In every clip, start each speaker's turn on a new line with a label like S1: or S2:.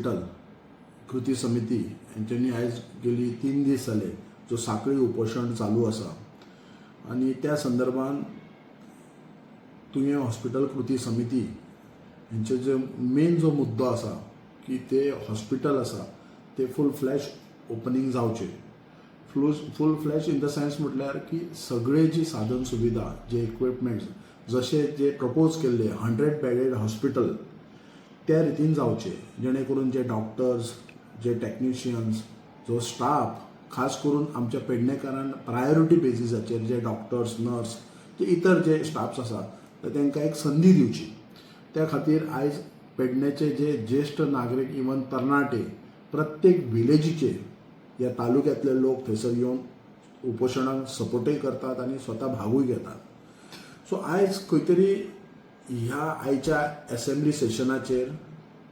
S1: Hospital कृती समिती यांच्यांनी आयज गेली 3 दीस जाले जो साखळी उपोषण चालू आसा आणि त्या संदर्भात तुयें हॉस्पिटल कृती समिती यांचे जो मेन जो मुद्दो आसा की ते हॉस्पिटल आसा ते फुल फ्लॅश ओपनिंग जावचे फुल फ्लॅश इन द सेन्स म्हटल्यार की सगळे जी साधन सुविधा जे इक्विपमेंट्स जसे जे प्रपोज केल्ले 100 बेडेड हॉस्पिटल त्या रितीन जावचे जेणे करून जे डॉक्टर्स जे टेक्निशियन्स जो स्टाफ खास करून आमच्या पेडणेकारान प्रायोरिटी बेसिसाचेर जे डॉक्टर्स नर्स जे इतर जे स्टाफ्स आसा तांकां एक संदी दिवची त्या खातीर आयज पेडणेचे जे ज्येष्ठ नागरीक इवन तरणाटे प्रत्येक विलेजीचे या तालुक्यातले लोक थंयसर येवन उपोशणाक सपोर्टय करतात आणि स्वता भागूय घेतात सो आयज खंय तरी ह्या आयच्या असेंब्ली सेशनाचेर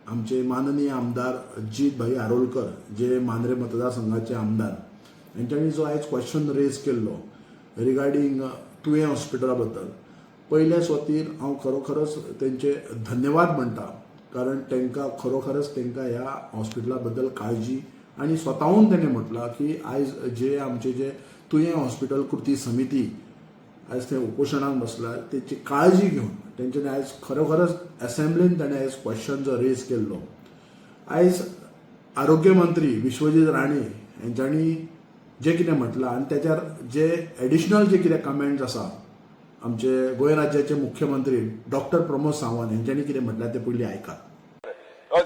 S1: आमचे माननीय आमदार अजित भाई आरोलकर जे मांद्रे मतदारसंघाचे आमदार यांच्यानी जो आयज क्वेश्चन रेज केल्लो रिगार्डिंग तुयें हॉस्पिटला बद्दल पयल्या सुवातीर हांव खरोखरच तेंचे धन्यवाद म्हणटा कारण तांकां खरोखरच तांकां ह्या हॉस्पिटला बद्दल काळजी आणि स्वताहून ताणें म्हटलां की आयज जे आमचे जे तुयें हॉस्पिटल कृती समिती आयज थंय उपोशणाक बसला तेची काळजी घेवन तेंच्यांनी आयज खरोखरच असेंब्लीन ताणें आयज क्वेश्चन जो रेज केल्लो आयज आरोग्य मंत्री विश्वजीत राणे यांच्यांनी जे कितें म्हटलां आनी त्याच्यार जे एडिशनल जे कितें कमेंट्स आसा आमचे गोंय राज्याचे मुख्यमंत्री डॉक्टर प्रमोद सावंत यांच्यांनी कितें म्हटलां ते पयलीं आयकात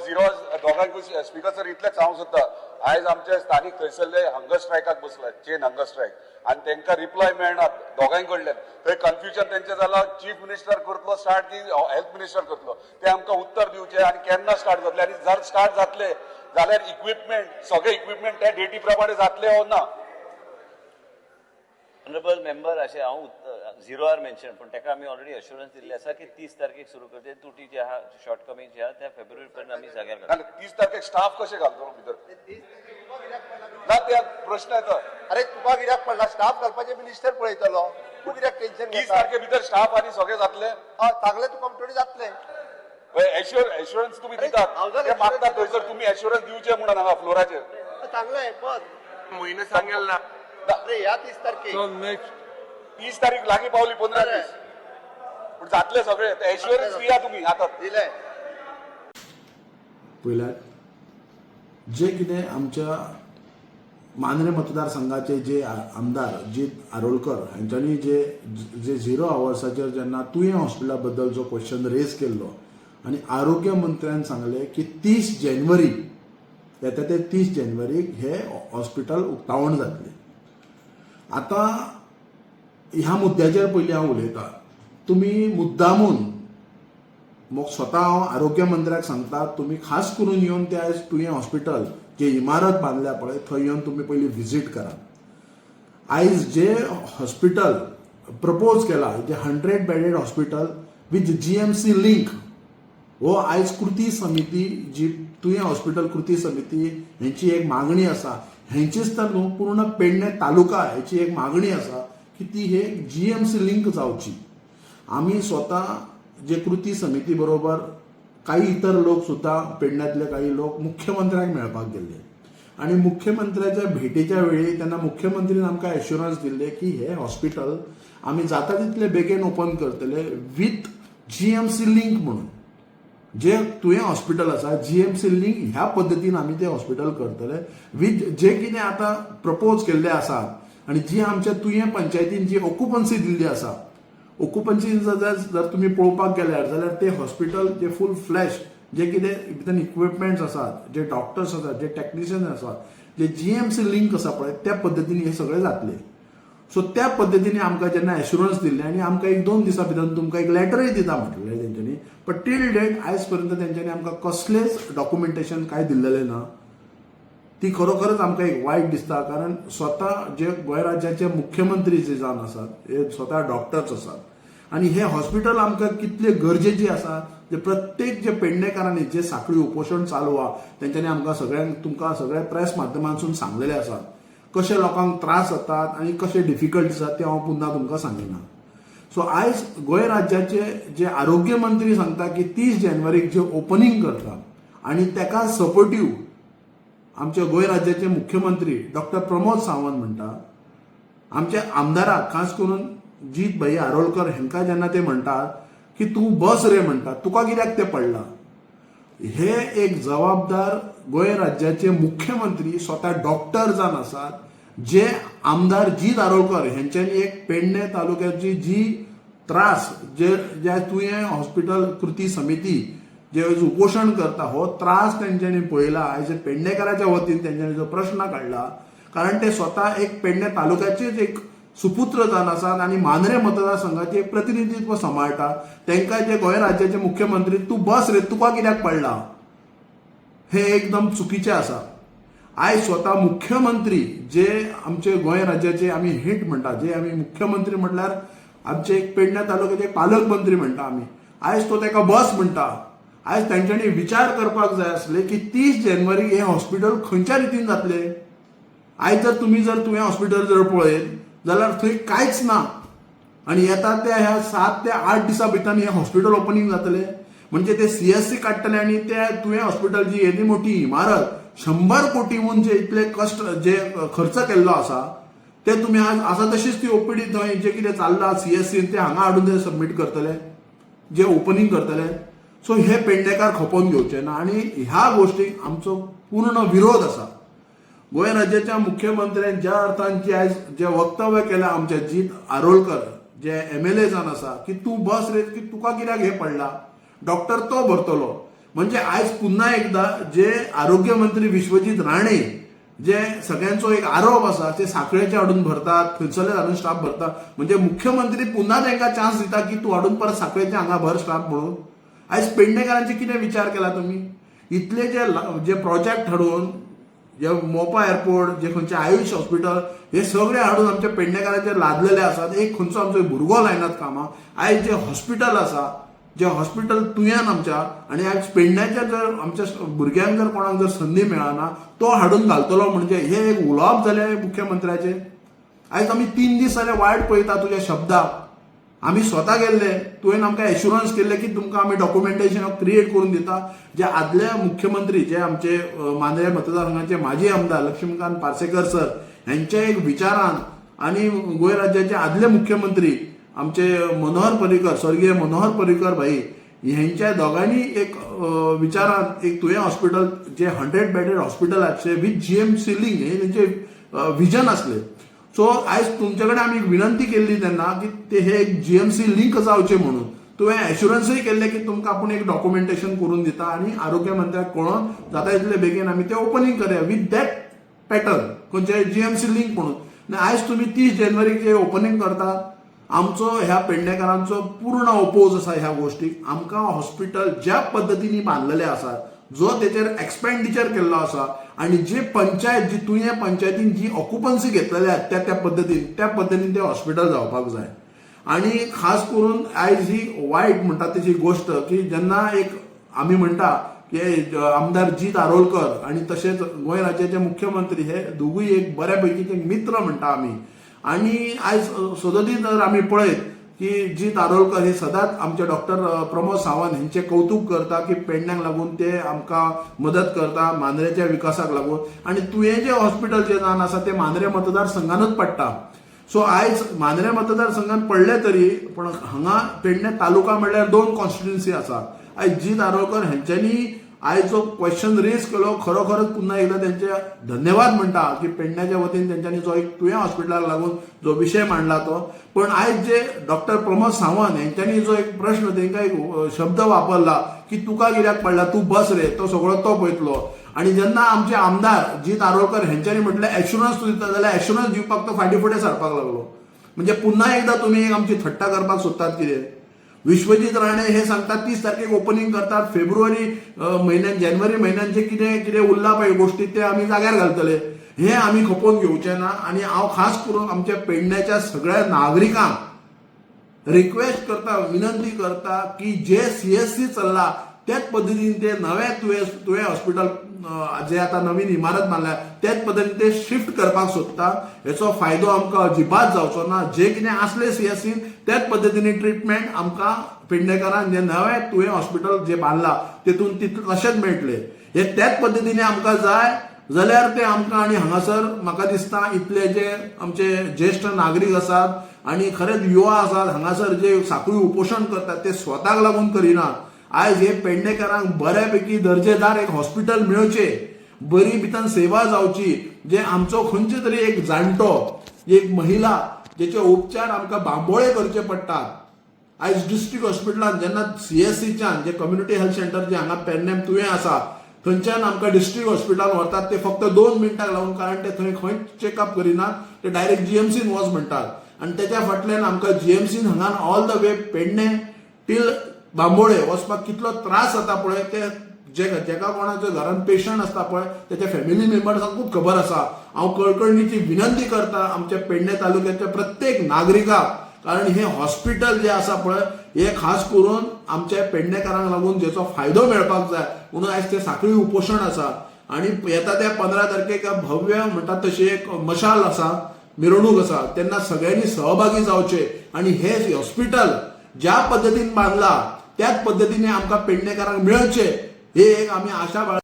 S2: झिरो दोगांकूय स्पीकर सर इतलेंच हांव सोदतां आयज आमचे स्थानीक थंयसरले हंगर स्ट्रायकाक बसला चेन हंगर स्ट्रायक आणि तांकां रिप्लाय मेळना दोगांय कडल्यान थंय कन्फ्युजन तेंचें जालां चीफ मिनिस्टर करतलो स्टार्ट की हेल्थ मिनिस्टर करतलो ते आमकां उत्तर दिवचें आनी केन्ना स्टार्ट जातले आनी जर स्टार्ट जातले जाल्यार इक्विपमेंट सगळे इक्विपमेंट त्या डेटी प्रमाणे जातले हो ना
S3: ऑनरेबल मेंबर अशें हांव झिरो आर मेन्शन पण ताका आमी ऑलरेडी अश्युरन्स दिल्ले आसा की 30 तारखेक सुरू करते तुटी जे आहा शॉर्टकमिंग जे आहा त्या फेब्रुवारी पर्यंत आमी जाग्यार घालता
S2: 30 तारखेक स्टाफ कशें घालतलो भितर ना त्या प्रश्न येता
S4: अरे तुका कित्याक पडला स्टाफ घालपाचे मिनिस्टर पळयतलो तूं कित्याक टेन्शन
S2: 30 तारखे भितर स्टाफ आनी सगळे जातले
S4: चांगले तुका थोडी जातले
S2: एश्युरन्स तुम्ही दितात ते मागतात थंयसर तुम्ही एश्युरन्स दिवचे म्हणून हांगा फ्लोराचेर
S4: चांगलं आहे बस
S2: म्हयने सांगेल ना
S4: अरे या 30 तारखेक
S2: 30 तारीख लागीं पावली 15 दीस पूण जातले सगळे एश्युरन्स दिया तुम्ही आता
S4: दिले
S1: पयल्यार जे कितें आमच्या मांद्रे मतदारसंघाचे जे आमदार अजित आरोलकर हांच्यांनी जे 0 आवर्साचेर जेन्ना तुयें हॉस्पिटला बद्दल जो क्वेश्चन रेज केल्लो आनी आरोग्य मंत्र्यान सांगलें की 30 जानेवारी येता ते 30 जानेवारीक हे हॉस्पिटल उक्तावण जातलें आतां ह्या मुद्द्याचेर पयलीं हांव उलयतां तुमी मुद्दामून मग स्वता हांव आरोग्य मंत्र्याक सांगता तुमी खास करून येवन ते आयज तुयें हॉस्पिटल जे इमारत बांदल्या पळय थंय येवन तुमी पयलीं विजीट करात आयज जे हॉस्पिटल प्रपोज केला जे 100 bedded hospital with GMC link हो आयज कृती समिती जी तुयें हॉस्पिटल कृती समिती हेंची एक मागणी आसा हेंचीच तर न्हू पूर्ण पेडणे तालुका हेची एक मागणी आसा की ती हे जीएमसी लिंक जावची आमी स्वता जे कृती समिती बरोबर काही इतर लोक सुद्धा पेडण्यातले काही लोक मुख्यमंत्र्याक मेळपाक गेल्ले आणि मुख्यमंत्र्याच्या भेटेच्या वेळी त्यांना मुख्यमंत्रीन आमकां एश्युरन्स दिल्ले की हे हॉस्पिटल आमी जाता तितले बेगीन ओपन करतले विथ जीएमसी लिंक म्हणून जे तुयें हॉस्पिटल आसा जीएमसी लिंक ह्या पद्दतीन आमी ते हॉस्पिटल करतले विथ जे कितें आतां प्रपोज केल्ले आसात आणि जी आमच्या तुयें पंचायतीन जी ऑक्युपन्सी दिल्ली आसा ऑक्युपन्सी जर तुम्ही पळोवपाक गेल्यार जाल्यार ते हॉस्पिटल जे फुल फ्लॅश जे कितें भितर इक्विपमेंट्स आसात जे डॉक्टर्स आसात जे टेक्निशियन आसात जे जीएमसी लिंक आसा पळय त्या पद्दतीन हे सगळे जातले सो त्या पद्दतीने आमकां जेन्ना एश्युरन्स दिल्ले आनी आमकां 1-2 दिसां भितर तुमकां एक लेटरूय दिता म्हटलें तेंच्यांनी बट टील डेट आयज पर्यंत तेंच्यांनी आमकां कसलेंच डॉक्युमेंटेशन काय दिल्लेलें ना ती खरोखरच आमकां एक वायट दिसता कारण स्वता जे गोंय राज्याचे मुख्यमंत्री जे जावन आसात हे स्वता डॉक्टर्स आसात आणि हे हॉस्पिटल आमकां कितले गरजेची आसा जे प्रत्येक जे पेडणेकारांनी जे साखळी उपोशण चालू आहा तेंच्यांनी आमकां सगळ्यांक तुमकां सगळ्या प्रेस माध्यमांतसून सांगलेले आसा कशे लोकांक त्रास जातात आणि कशे डिफिकल्टीज आसात ते हांव पुन्हा तुमकां सांगिना सो आयज गोंय राज्याचे जे आरोग्य मंत्री सांगता की 30 जानेवारीक जे ओपनिंग करता आणि ताका सपोर्टिव्ह आमचे गोंय राज्याचे मुख्यमंत्री डॉक्टर प्रमोद सावंत म्हणटा, आमचे आमदाराक खास करून जीत भाई आरोलकर हांकां जेन्ना ते म्हणटात की तूं बस रे म्हणटा, तुका कित्याक ते पडला, हे एक जबाबदार गोंय राज्याचे मुख्यमंत्री स्वता डॉक्टर जावन आसात, जे आमदार जीत आरोलकर हांच्यांनी एक पेडणे तालुक्याची जी त्रास जे तुयें हॉस्पिटल कृती समिती जे उपोशण करता हो त्रास तेंच्यांनी पळयला. आयज पेडणेकाराच्या वतीन तेंच्यांनी जो प्रश्न काडला, कारण ते स्वता एक पेडणे तालुक्याचेच एक सुपुत्र जावन आसात आणि मांद्रे मतदारसंघाचे एक प्रतिनिधित्व सांबाळटा. तांकां जे गोंय राज्याचे मुख्यमंत्री तूं बस रे, तुका कित्याक पडला, हे एकदम चुकीचे आसा. आयज स्वता मुख्यमंत्री जे आमचे गोंय राज्याचे आमी हिट म्हणटा, जे आमी मुख्यमंत्री म्हटल्यार आमचे एक पेडणे तालुक्याचे पालकमंत्री म्हणटा आमी, आयज तो ताका बस म्हणटा. आयज तांच्यांनी विचार करपाक जाय आसले की 30 जानेवारी हे हॉस्पिटल खंयच्या रितीन जातले. आयज जर तुवें हॉस्पिटल जर पळयत जाल्यार थंय कांयच ना, आनी येता त्या ह्या 7 ते 8 दिसां भितर हे हॉस्पिटल ओपनिंग जातले. म्हणजे ते CSC काडटले आणि ते तुवें हॉस्पिटल जी येदी मोठी इमारत 100 कोटीहून जे इतले कष्ट जे खर्च केल्लो आसा ते तुमी आज आसा तशीच ती OPD थंय जे कितें चल्लां CSC ते हांगा हाडून ते सबमीट करतले, जे ओपनिंग करतले. सो हे पेडणेकार खपोवन घेवचे ना आणि ह्या गोष्टीक आमचो पूर्ण विरोध आसा. गोंय राज्याच्या मुख्यमंत्र्यान ज्या अर्थान जे आयज जे वक्तव्य केलें आमचे जीत आरोलकर जे MLA जावन आसा की तूं बस रे, की तुका कित्याक हे पडला, डॉक्टर तो भरतलो. म्हणजे आयज पुन्हा एकदा जे आरोग्य मंत्री विश्वजीत राणे जे सगळ्यांचो एक आरोप आसा ते साखळेचे हाडून भरतात, थंयसरले हाडून स्टाफ भरतात. म्हणजे मुख्यमंत्री पुन्हा तांकां चान्स दिता की तूं हाडून परत साखळेचे हांगा भर स्टाफ म्हणून. आयज पेडणेकारांचे कितें विचार केला तुमी, इतले जे प्रोजेक्ट हाडून जे मोपा एअरपोर्ट जे खंयचे आयुष हॉस्पिटल हे सगळे हाडून आमच्या पेडणेकारांचे लादलेले आसात. एक खंयचो आमचो भुरगो लायनात कामां. आयज जे हॉस्पिटल आसा, जे हॉस्पिटल तुयेन आमच्या, आणि आयज पेडण्याच्या जर आमच्या भुरग्यांक जर कोणाक जर संदी मेळना तो हाडून घालतलो, म्हणजे हे एक उलोवप जालें मुख्यमंत्र्याचे. आयज आमी 3 दीस जाले वायट पळयता तुज्या शब्दाक. आमी स्वता गेल्ले, तुवें आमकां एश्युरन्स केल्ले की तुमकां आमी डॉक्युमेंटेशन क्रिएट करून दिता. जे आदले मुख्यमंत्री जे आमचे मांद्रे मतदारसंघाचे माजी आमदार लक्ष्मीकांत पार्सेकर सर हांच्या एक विचारान आणि गोंय राज्याचे आदले मुख्यमंत्री आमचे मनोहर पर्रीकर, स्वर्गीय मनोहर पर्रीकर भाई ह्यांच्या दोगांनी एक विचारान एक तुवें हॉस्पिटल जे 100 बेडेड हॉस्पिटल आसचे विथ GMC लिंक हे तेंचे विजन आसले. सो आयज तुमचे कडेन आमी विनंती केल्ली तेन्ना की ते हे एक GMC लिंक जावचे म्हणून तुवें एश्युरन्सय केल्ले की तुमकां आपूण एक डॉक्युमेंटेशन करून दिता आणि आरोग्य मंत्र्याक कळोवन जाता तितले बेगीन आमी ते ओपनिंग करया विथ दॅट पॅटर्न खंयचे GMC लिंक म्हणून. आयज तुमी 30 जानेवारीक जे ओपनिंग करता, आमचो ह्या पेडणेकारांचो पूर्ण ओपोज आसा ह्या गोष्टीक. आमकां हॉस्पिटल ज्या पद्दतीने बांदलेले आसात, जो तेचेर एक्सपेंडिचर केल्लो आसा आणि जे पंचायत जी तुवें पंचायतीन जी ऑक्युपन्सी घेतलेली आसा त्या पद्दतीन ते हॉस्पिटल जावपाक जाय. आणि खास करून आयज ही वायट म्हणटा तेची गोष्ट की जेन्ना एक आमी म्हणटा की आमदार जीत आरोलकर आणि तशेंच गोंय राज्याचे मुख्यमंत्री हे दोगूय एक बऱ्यापैकीचे मित्र म्हणटा आमी. आणि आयज सदतीन जर आमी पळयत की जीत आरोलकर हे सदांच आमचे डॉक्टर प्रमोद सावंत हांचे कौतुक करता की पेडण्यांक लागून ते आमकां मदत करता मांद्रेच्या विकासाक लागून. आणि तुवें जे हॉस्पिटल जे जावन आसा ते मांद्रे मतदारसंघानूच पडटा. सो आयज मांद्रे मतदारसंघान पडले तरी पण हांगा पेडणे तालुका म्हणल्यार 2 कॉन्स्टिट्युएन्सी आसा. आयज जीत आरोलकर हांच्यांनी आयज जो क्वेश्चन रेज केलो खरोखरच पुन्हा एकदा त्यांचे धन्यवाद म्हणटा की पेडण्याच्या वतीन त्यांच्यानी जो एक तुवें हॉस्पिटलाक लागून जो विषय मांडला तो. पण आयज जे डॉक्टर प्रमोद सावंत यांच्यानी जो एक प्रश्न तांकां एक शब्द वापरला की तुका कित्याक पडला, तूं बस रे, तो सगळो तो पळयतलो. आणि जेन्ना आमचे आमदार जीत आरोलकर हांच्यांनी म्हटलें एश्युरन्स तूं दिता जाल्यार एश्युरन्स दिवपाक तो फाटीं फुडें सरपाक लागलो. म्हणजे पुन्हा एकदा तुमी आमची थट्टा करपाक सोदतात कितें. विश्वजीत राणे हे सांगतात 30 तारखेक ओपनिंग करतात, फेब्रुवारी म्हयन्यात जानेवारी म्हयन्यात जे कितें कितें उरला पळय गोष्टी ते आमी जाग्यार घालतले, हे आमी खपोवन घेवचे ना. आणि हांव खास करून आमच्या पेडण्याच्या सगळ्या नागरिकांक रिक्वेस्ट करता, विनंती करता की जे CSC चल्ला त्याच पद्दतीन ते नवे तुवें हॉस्पिटल जे आता नवीन इमारत बांदल्या त्याच पद्दतीन ते शिफ्ट करपाक सोदता. हेचो फायदो आमकां अजिबात जावचो ना. जे कितें आसले CSC त्याच पद्दतीने ट्रिटमेंट आमकां पेडणेकारांक जे नवे तुवें हॉस्पिटल जे बांदला तेतून तशेंच मेळटले. हे त्याच पद्दतीने आमकां जाय जाल्यार ते आमकां आनी हांगासर म्हाका दिसता इतले जे आमचे ज्येष्ठ नागरीक आसात आनी खरेंच युवा आसात हांगासर जे साखळी उपोशण करतात ते स्वताक लागून करिनात. आयज हे पेडणेकारांक बऱ्यापैकी दर्जेदार एक हॉस्पिटल मेळचे, बरी भितर सेवा जावची, जे आमचो खंयचे तरी एक जाणटो एक महिला जेचे उपचार आमकां बांबोळे करचे पडटात. आयज डिस्ट्रिक्ट हॉस्पिटलांत जेन्ना CSCच्यान जे कम्युनिटी हेल्थ सेंटर जे हांगा पेडणेम तुवें आसा थंयच्यान आमकां डिस्ट्रिक्ट हॉस्पिटलांत व्हरतात ते फक्त 2 मिनटांक लागून, कारण ते थंय खंयच चेकअप करिनात, ते डायरेक्ट GMCन वच म्हणटात. आनी त्याच्या फाटल्यान आमकां GMCन हांगा ऑल द वे पेडणे टील बांबोळे वचपाक कितलो त्रास जाता पळय ते जेका कोणाच्या घरान पेशंट असता पळय त्याच्या फॅमिली मेंबर्सांकूच खबर आसा. हांव कळकळीची विनंती करता आमच्या पेडणे तालुक्याच्या प्रत्येक नागरिकाक, कारण हे हॉस्पिटल जे आसा पळय हे खास करून आमच्या पेडणेकारांक लागून जेचो फायदो मेळपाक जाय म्हणून आयज ते साखळी उपोशण आसा. आणि येता त्या 15 तारखेक भव्य म्हणटात तशी एक मशाल आसा, मिरवणूक आसा, तेन्ना सगळ्यांनी सहभागी जावचे आणि हे हॉस्पिटल ज्या पद्धतीन बांदला त्याच पद्धतीने आमकां पेडणेकारांक मेळचे हे एक आमी आशा